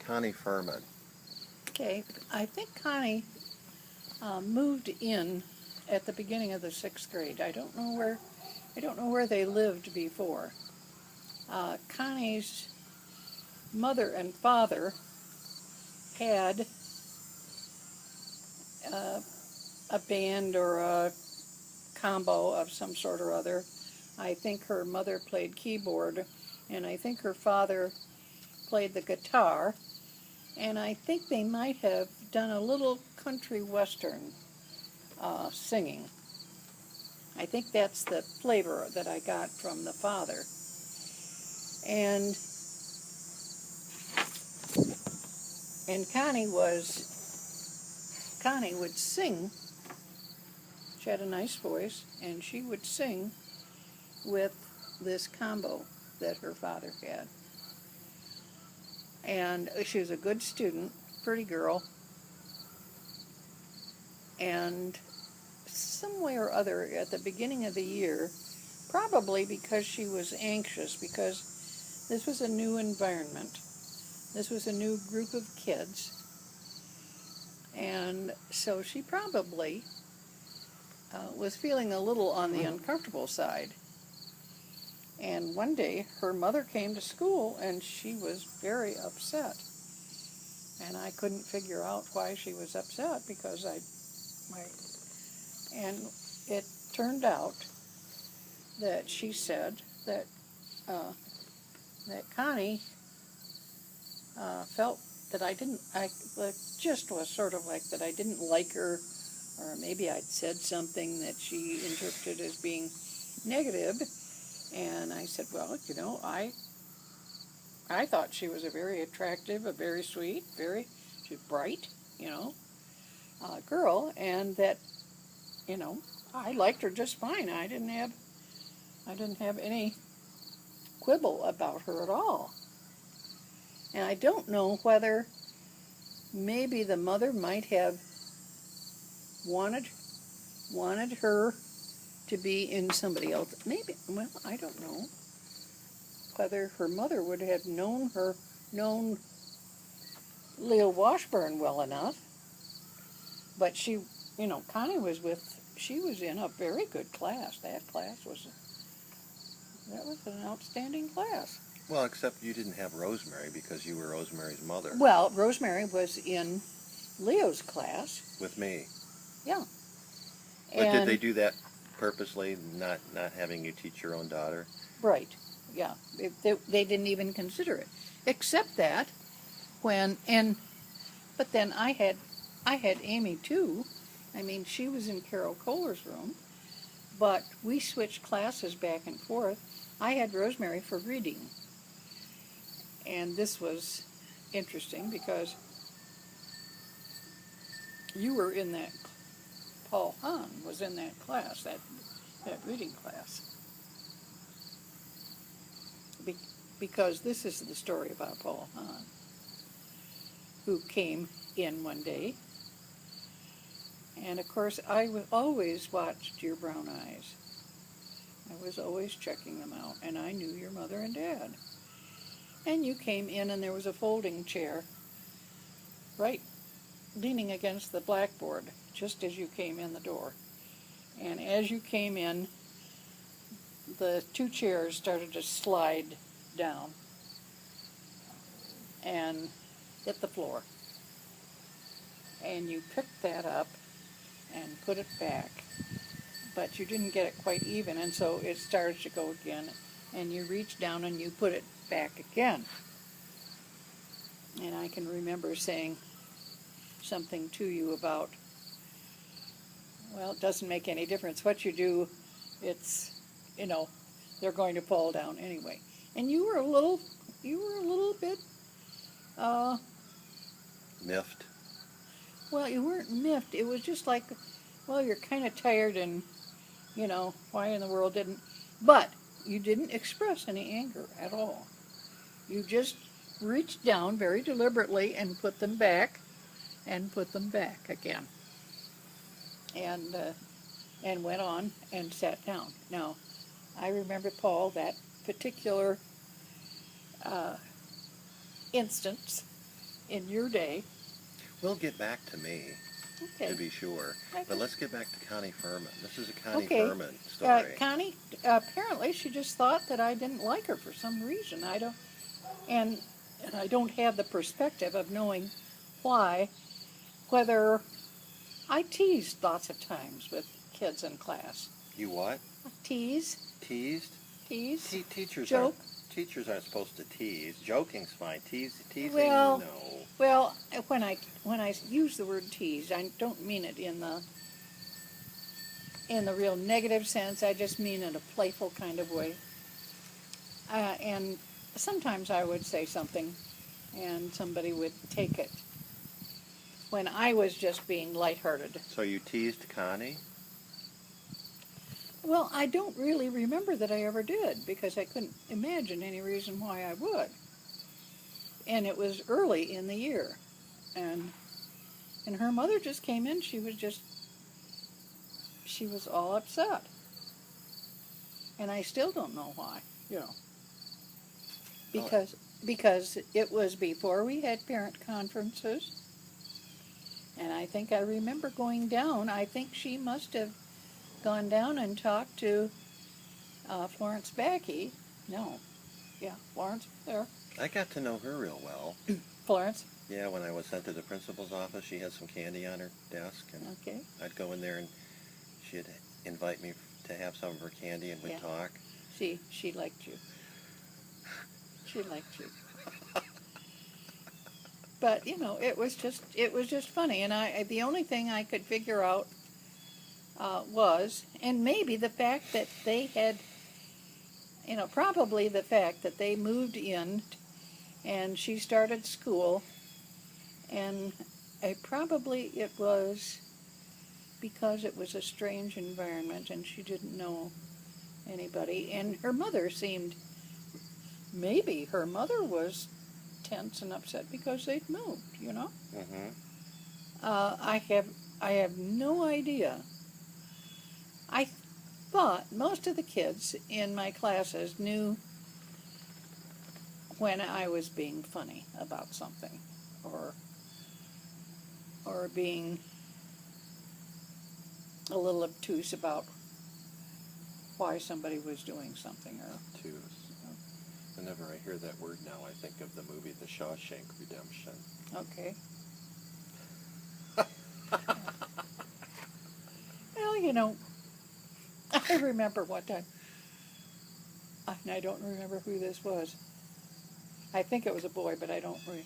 Connie Furman? Okay, I think Connie moved in at the beginning of the 6th grade. I don't know where they lived before. Connie's mother and father had uh, a band or a combo of some sort or other. I think her mother played keyboard, and I think her father played the guitar, and I think they might have done a little country western singing. I think that's the flavor that I got from the father. And Connie would sing. She had a nice voice, and she would sing with this combo that her father had. And she was a good student, pretty girl, and some way or other at the beginning of the year, probably because she was anxious, because this was a new environment, this was a new group of kids, and so she probably was feeling a little on the uncomfortable side. And one day her mother came to school and she was very upset. And I couldn't figure out why she was upset because and it turned out that she said that that Connie felt that the gist was sort of like that I didn't like her, or maybe I'd said something that she interpreted as being negative. And I said, well, I thought she was a very attractive, a very sweet, she's bright, girl, and that, I liked her just fine. I didn't have any quibble about her at all. And I don't know whether maybe the mother might have wanted her to be in somebody else. Maybe, well, I don't know whether her mother would have known Leo Washburn well enough. But she, Connie she was in a very good class. That was an outstanding class. Well, except you didn't have Rosemary because you were Rosemary's mother. Well, Rosemary was in Leo's class. With me. Yeah. But did they do that purposely, not having you teach your own daughter? Right. Yeah. They didn't even consider it. Except that but then I had Amy too. I mean, she was in Carol Kohler's room, but we switched classes back and forth. I had Rosemary for reading. And this was interesting because you were in that, Paul Hahn was in that class, that reading class. Because this is the story about Paul Hahn, who came in one day. And of course, I always watched your brown eyes. I was always checking them out, and I knew your mother and dad. And you came in, and there was a folding chair right leaning against the blackboard just as you came in the door. And as you came in, the 2 chairs started to slide down and hit the floor. And you picked that up and put it back, but you didn't get it quite even, and so it started to go again, and you reached down and you put it back again. And I can remember saying something to you about, well, it doesn't make any difference what you do, it's, they're going to fall down anyway. And you were a little bit Miffed? Well, you weren't miffed. It was just like, well, you're kind of tired and, why in the world didn't... But you didn't express any anger at all. You just reached down very deliberately and put them back again. And went on and sat down. Now, I remember, Paul, that particular instance in your day. We'll get back to me, Okay. to be sure. Okay. But let's get back to Connie Furman. This is a Connie Okay. Furman story. Connie, apparently she just thought that I didn't like her for some reason. I don't, and I don't have the perspective of knowing why. Whether I teased lots of times with kids in class. You what? Tease. Teased? Tease. Teachers Joke. Teachers aren't supposed to tease. Joking's fine. Teasing, Well, no. Well, when I use the word tease, I don't mean it in the real negative sense. I just mean in a playful kind of way. And sometimes I would say something, and somebody would take it when I was just being lighthearted. So you teased Connie? Well, I don't really remember that I ever did, because I couldn't imagine any reason why I would. And it was early in the year, and her mother just came in. She was all upset, and I still don't know why. Because it was before we had parent conferences, and I think I remember going down. I think she must have gone down and talked to Florence Backey. No, yeah, Florence there. I got to know her real well. Florence. Yeah, when I was sent to the principal's office, she had some candy on her desk, and Okay. I'd go in there and she'd invite me to have some of her candy, and we'd Yeah. talk. She liked you. She liked you. But it was just funny, and the only thing I could figure out was, and maybe the fact that they had, probably the fact that they moved in, and she started school, and probably it was because it was a strange environment and she didn't know anybody, and her mother maybe her mother was tense and upset because they'd moved, Mm-hmm. I have no idea. I thought most of the kids in my classes knew when I was being funny about something, or being a little obtuse about why somebody was doing something, or Obtuse. Whenever I hear that word now, I think of the movie The Shawshank Redemption. okay. Well, I remember one time, and I don't remember who this was. I think it was a boy, but I don't remember.